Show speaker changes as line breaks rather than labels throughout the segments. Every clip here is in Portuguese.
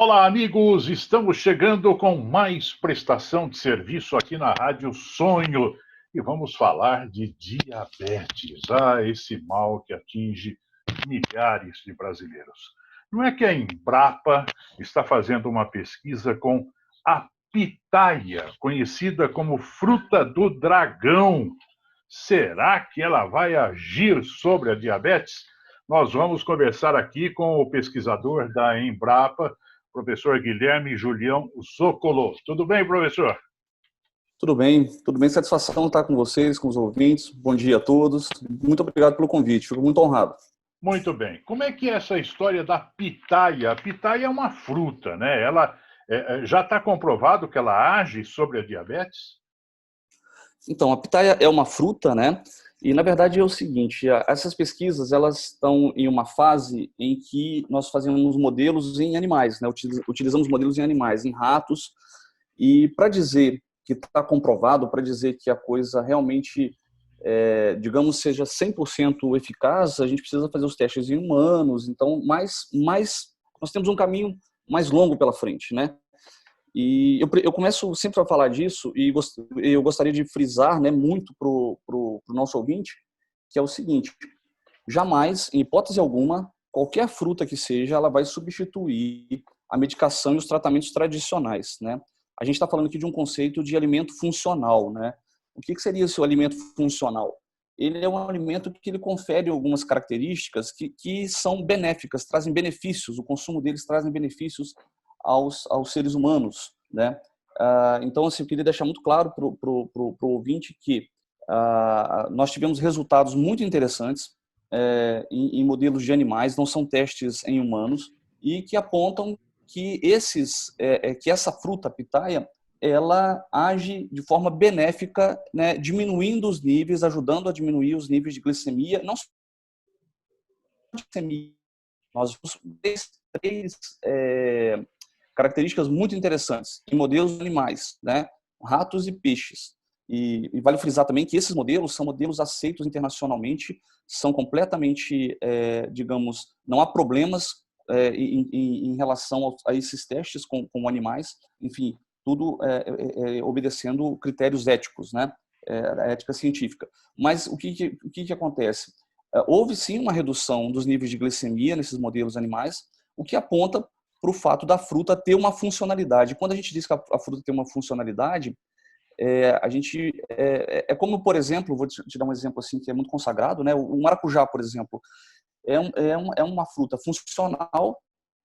Olá, amigos! Estamos chegando com mais prestação de serviço aqui na Rádio Sonho e vamos falar de diabetes. Esse mal que atinge milhares de brasileiros. Não é que a Embrapa está fazendo uma pesquisa com a pitaia, conhecida como fruta do dragão. Será que ela vai agir sobre a diabetes? Nós vamos conversar aqui com o pesquisador da Embrapa, professor Guilherme Julião Zoccolo. Tudo bem, professor?
Tudo bem. Satisfação estar com vocês, com os ouvintes. Bom dia a todos. Muito obrigado pelo convite, fico muito honrado.
Muito bem. Como é que é essa história da pitaia? A pitaia é uma fruta, né? Ela já está comprovado que ela age sobre a diabetes?
Então, a pitaia é uma fruta, né? E, na verdade, é o seguinte, essas pesquisas, elas estão em uma fase em que nós fazemos modelos em animais, né? Utilizamos modelos em animais, em ratos, e para dizer que está comprovado, para dizer que a coisa realmente, digamos, seja 100% eficaz, a gente precisa fazer os testes em humanos, então, nós temos um caminho mais longo pela frente, né? E eu começo sempre a falar disso e eu gostaria de frisar, né, muito para o nosso ouvinte, que é o seguinte: jamais, em hipótese alguma, qualquer fruta que seja, ela vai substituir a medicação e os tratamentos tradicionais, né? A gente está falando aqui de um conceito de alimento funcional, né? O que seria esse alimento funcional? Ele é um alimento que ele confere algumas características que são benéficas, trazem benefícios, o consumo deles trazem benefícios aos seres humanos, né? Então, assim, eu queria deixar muito claro para o ouvinte que nós tivemos resultados muito interessantes em modelos de animais, não são testes em humanos, e que apontam que que essa fruta pitaia, ela age de forma benéfica, né, diminuindo os níveis, ajudando a diminuir os níveis de glicemia, não só de glicemia, nós temos três características muito interessantes em modelos animais, né? Ratos e peixes. E vale frisar também que esses modelos são modelos aceitos internacionalmente, são completamente, digamos, não há problemas em relação a esses testes com animais, enfim, tudo obedecendo critérios éticos, né? A ética científica. Mas o que acontece? Houve sim uma redução dos níveis de glicemia nesses modelos animais, o que aponta para o fato da fruta ter uma funcionalidade. Quando a gente diz que a fruta tem uma funcionalidade, a gente como, por exemplo, vou te dar um exemplo assim que é muito consagrado, né? O maracujá, por exemplo, é uma fruta funcional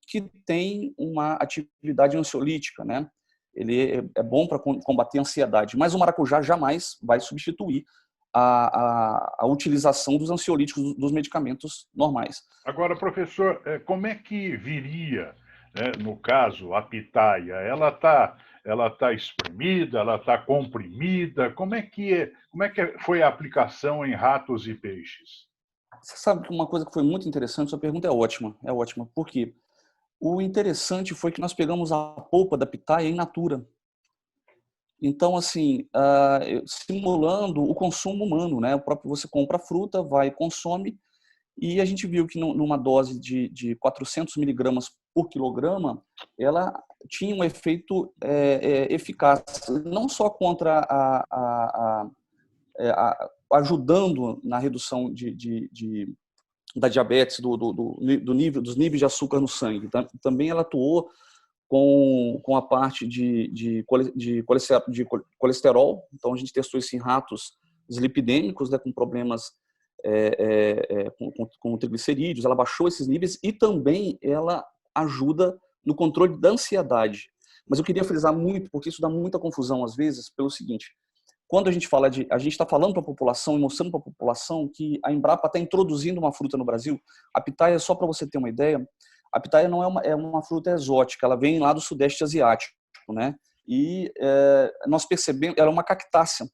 que tem uma atividade ansiolítica, né? Ele é bom para combater a ansiedade, mas o maracujá jamais vai substituir a utilização dos ansiolíticos dos medicamentos normais.
Agora, professor, como é que viria, né, no caso, a pitaia? Ela tá espremida, ela está comprimida? Como é que foi a aplicação em ratos e peixes?
Você sabe que uma coisa que foi muito interessante, sua pergunta é ótima. Por quê? O interessante foi que nós pegamos a polpa da pitaia in natura. Então, assim, simulando o consumo humano, né? O próprio, você compra a fruta, vai e consome, e a gente viu que numa dose de 400 miligramas por quilograma, ela tinha um efeito eficaz, não só contra ajudando na redução da diabetes, dos níveis de açúcar no sangue. Também ela atuou com a parte de colesterol. Então, a gente testou isso em ratos dislipidêmicos, né, com problemas com triglicerídeos. Ela baixou esses níveis e também ela ajuda no controle da ansiedade. Mas eu queria frisar muito, porque isso dá muita confusão às vezes, pelo seguinte: quando a gente está falando para a população e mostrando para a população que a Embrapa está introduzindo uma fruta no Brasil. A pitaia, só para você ter uma ideia, a pitaia não é uma fruta exótica, ela vem lá do Sudeste Asiático, né? E nós percebemos, ela é uma cactácea.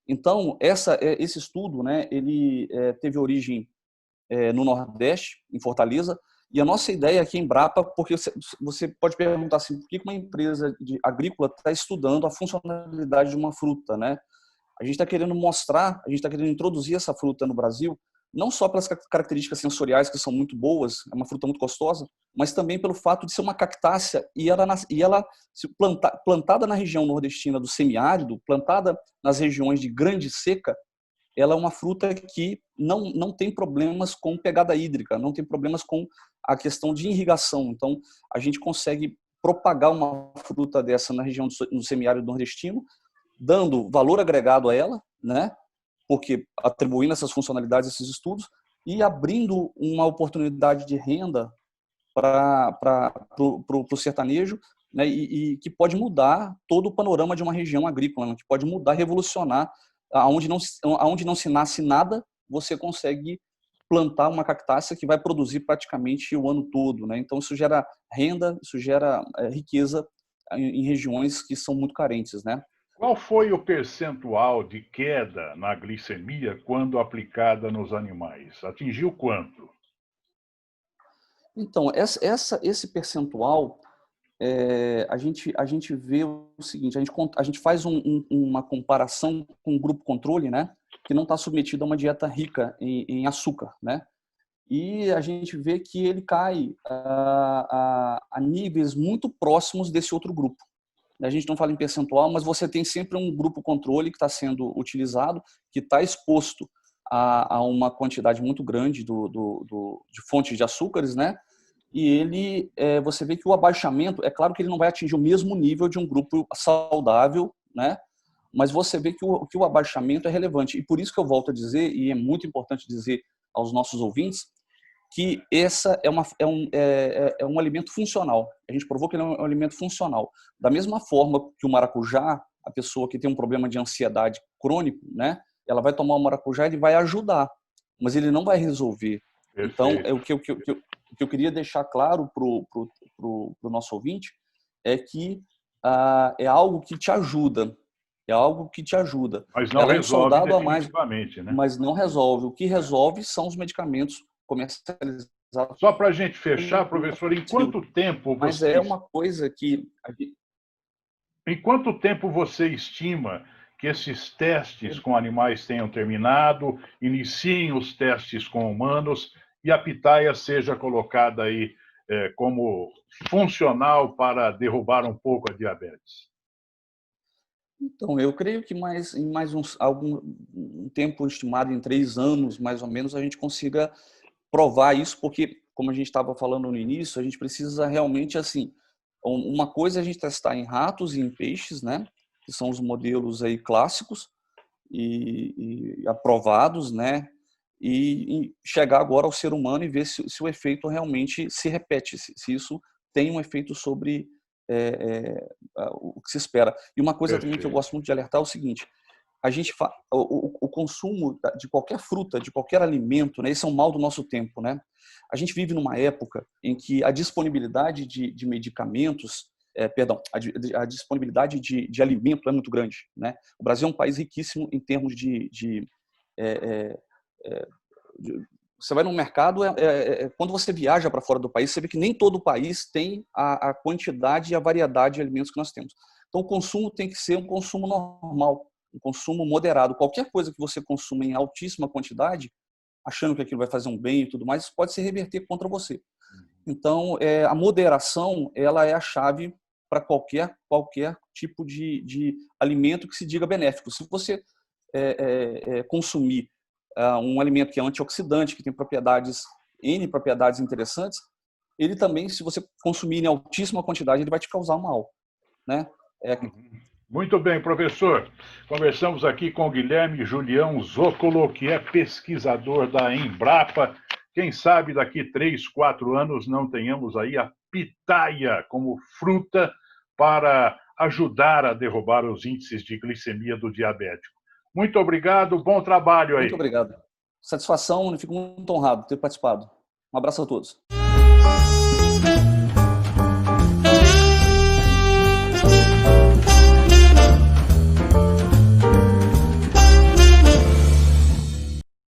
Então, esse estudo, né, ele teve origem no Nordeste, em Fortaleza, e a nossa ideia aqui em Embrapa, porque você pode perguntar assim, por que uma empresa agrícola está estudando a funcionalidade de uma fruta, né? A gente está querendo mostrar, a gente está querendo introduzir essa fruta no Brasil não só pelas características sensoriais que são muito boas, é uma fruta muito gostosa, mas também pelo fato de ser uma cactácea e ela plantada na região nordestina do semiárido, plantada nas regiões de grande seca, ela é uma fruta que não tem problemas com pegada hídrica, não tem problemas com a questão de irrigação. Então, a gente consegue propagar uma fruta dessa na região do semiárido nordestino, dando valor agregado a ela, né? Porque atribuindo essas funcionalidades, esses estudos, e abrindo uma oportunidade de renda para o sertanejo, né? E que pode mudar todo o panorama de uma região agrícola, né? Que pode mudar, revolucionar. Aonde não se nasce nada, você consegue plantar uma cactácea que vai produzir praticamente o ano todo, né? Então, isso gera renda, isso gera riqueza em regiões que são muito carentes, né?
Qual foi o percentual de queda na glicemia quando aplicada nos animais? Atingiu quanto?
Então, esse percentual, a gente vê o seguinte, a gente faz uma comparação com o grupo controle, né, que não está submetido a uma dieta rica em açúcar, né, e a gente vê que ele cai a níveis muito próximos desse outro grupo. A gente não fala em percentual, mas você tem sempre um grupo controle que está sendo utilizado, que está exposto a uma quantidade muito grande de fontes de açúcares, né? E ele, você vê que o abaixamento, é claro que ele não vai atingir o mesmo nível de um grupo saudável, né? Mas você vê que o abaixamento é relevante. E por isso que eu volto a dizer, e é muito importante dizer aos nossos ouvintes, que essa é um alimento funcional. A gente provou que ele é um alimento funcional. Da mesma forma que o maracujá, a pessoa que tem um problema de ansiedade crônico, né, ela vai tomar o maracujá, ele vai ajudar, mas ele não vai resolver.
Perfeito.
Então, o que eu queria deixar claro para o nosso ouvinte é que é algo que te ajuda. É algo que te ajuda.
Mas não
ela
resolve
é um soldado a mais,
né?
mas não resolve. O que resolve são os medicamentos comercializados.
Só para a gente fechar, professor, em quanto tempo você...
Mas é uma coisa que...
Em quanto tempo você estima que esses testes com animais tenham terminado, iniciem os testes com humanos e a pitaia seja colocada aí como funcional para derrubar um pouco a diabetes?
Então, eu creio que em mais um tempo estimado, em 3 anos, mais ou menos, a gente consiga provar isso, porque, como a gente estava falando no início, a gente precisa realmente, assim, uma coisa é a gente testar em ratos e em peixes, né, que são os modelos aí clássicos e aprovados, né, e chegar agora ao ser humano e ver se o efeito realmente se repete, se isso tem um efeito sobre o que se espera. E uma coisa também que eu gosto muito de alertar é o seguinte: o consumo de qualquer fruta, de qualquer alimento, né, esse é um mal do nosso tempo, né? A gente vive numa época em que a disponibilidade de medicamentos, a disponibilidade de alimento é muito grande, né? O Brasil é um país riquíssimo em termos você vai no mercado, quando você viaja para fora do país, você vê que nem todo o país tem a quantidade e a variedade de alimentos que nós temos. Então, o consumo tem que ser um consumo normal, um consumo moderado. Qualquer coisa que você consuma em altíssima quantidade, achando que aquilo vai fazer um bem e tudo mais, isso pode se reverter contra você. Então, a moderação, ela é a chave para qualquer tipo de alimento que se diga benéfico. Se você consumir um alimento que é antioxidante, que tem N propriedades interessantes, ele também, se você consumir em altíssima quantidade, ele vai te causar mal, né?
Muito bem, professor. Conversamos aqui com o Guilherme Julião Zoccolo, que é pesquisador da Embrapa. Quem sabe daqui 3, 4 anos não tenhamos aí a pitaia como fruta para ajudar a derrubar os índices de glicemia do diabético. Muito obrigado, bom trabalho aí.
Muito obrigado. Satisfação, eu fico muito honrado de ter participado. Um abraço a todos.